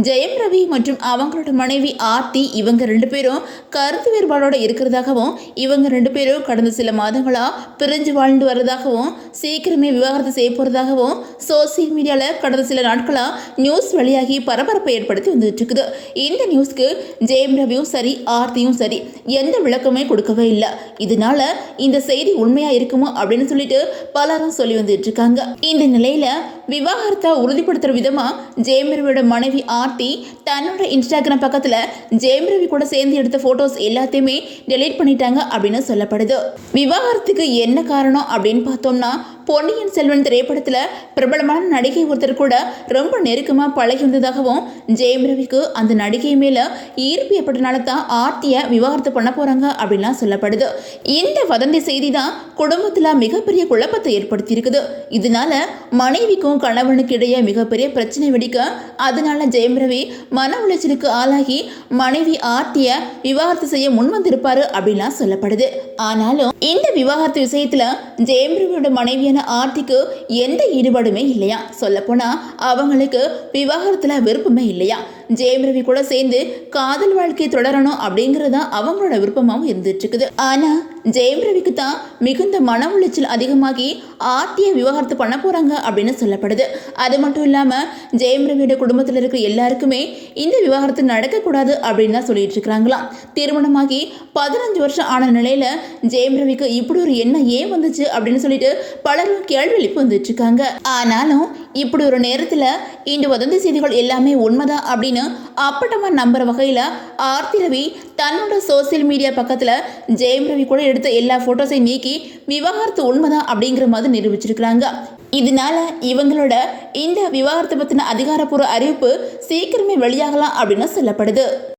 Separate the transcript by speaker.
Speaker 1: ஜெயம் ரவி மற்றும் அவங்களோட மனைவி ஆர்த்தி இவங்க 2 பேரும் கருத்து வேறுபாடோட இருக்கிறதாகவும், இவங்க 2 பேரும் கடந்த சில மாதங்களா பிரிஞ்சு வாழ்ந்து வர்றதாகவும், சீக்கிரமே விவாகரத்து செய்ய போறதாகவும் சோசியல் மீடியாவில் கடந்த சில நாட்களா நியூஸ் வெளியாகி பரபரப்பை ஏற்படுத்தி வந்துட்டு இருக்குது. இந்த நியூஸ்க்கு ஜெயம் ரவியும் சரி, ஆர்த்தியும் சரி எந்த விளக்கமே கொடுக்கவே இல்லை. இதனால இந்த செய்தி உண்மையா இருக்குமோ அப்படின்னு சொல்லிட்டு பலரும் சொல்லி வந்துட்டு இருக்காங்க. இந்த நிலையில விவாகரத்தை உறுதிப்படுத்துற விதமா ஜெயம் ரவியோட மனைவி ஆர்த்தி தன்னோட இன்ஸ்டாகிராம் பக்கத்துல ஜெயம் ரவி கூட சேர்ந்து எடுத்த போட்டோஸ் எல்லாத்தையுமே டெலீட் பண்ணிட்டாங்க அப்படின்னு சொல்லப்படுது. விவாகரத்துக்கு என்ன காரணம் அப்படின்னு பார்த்தோம்னா, பொன்னியின் செல்வன் திரைப்படத்துல பிரபலமான நடிகை ஒருத்தர் கூட ரொம்ப நெருக்கமா பழகி வந்ததாகவும், ஜெயம் ரவிக்கு அந்த நடிகை மேல ஈர்ப்பு ஏற்பட்டனால தான் ஆர்த்தியை விவாகரத்து பண்ண போறாங்க அப்படின்லாம் சொல்லப்படுது. இந்த வதந்தி செய்தி தான் குடும்பத்துல மிகப்பெரிய குழப்பத்தை ஏற்படுத்தி இருக்குது. இதனால மனைவிக்கும் கணவனுக்கு இடையே மிகப்பெரிய பிரச்சனை வெடிக்க, அதனால ஜெயம் ரவி மன உளைச்சலுக்கு ஆளாகி மனைவி ஆர்த்தியை விவாகரத்து செய்ய முன் வந்திருப்பாரு அப்படின்லாம் சொல்லப்படுது. ஆனாலும் இந்த விவாகரத்து விஷயத்துல ஜெயம் ரவியோட மனைவியான ஆர்த்திக்கு எந்த ஈடுபாடுமே இல்லையா. சொல்ல போனா அவங்களுக்கு விவாகரத்துல விருப்பமே இல்லையா. ஜெயம் ரவி கூட சேர்ந்து காதல் வாழ்க்கையை தொடரணும் அப்படிங்கறதா அவங்களோட விருப்பமாகவும் இருந்துட்டு இருக்குது. ஆனா ஜெயம் ரவிக்கு தான் மிகுந்த மன உளைச்சல் அதிகமாகி ஆர்த்தியை விவாகரத்து பண்ண போறாங்க அப்படின்னு சொல்லப்படுது. அது மட்டும் இல்லாம ஜெயம் ரவியோட குடும்பத்தில் இருக்கிற எல்லாருக்குமே இந்த விவாகரத்து நடக்கக்கூடாது அப்படின்னு தான் சொல்லிட்டு இருக்கிறாங்களாம். திருமணமாகி 15 வருஷம் ஆன நிலையில ஜெயம் ரவிக்கு இப்படி ஒரு எண்ணம் ஏன் வந்துச்சு அப்படின்னு சொல்லிட்டு பலரும் கேள்வி எழுப்பி வந்துட்டு இருக்காங்க. ஆனாலும் இப்படி ஒரு நேரத்துல இந்த வதந்தி செய்திகள் எல்லாமே உண்மைதான் அப்படின்னு அப்பட்டமா நம்புற வகையில ஆர்த்தி ரவி தன்னோட சோசியல் மீடியா பக்கத்துல ஜெயம் ரவி கூட எடுத்த எல்லா போட்டோஸையும் நீக்கி விவாகரத்து உண்மைதான் அப்படிங்கிற மாதிரி நிரூபிச்சிருக்கிறாங்க. இதனால இவங்களோட இந்த விவாகரத்து பத்தின அதிகாரப்பூர்வ அறிவிப்பு சீக்கிரமே வெளியாகலாம் அப்படின்னு சொல்லப்படுது.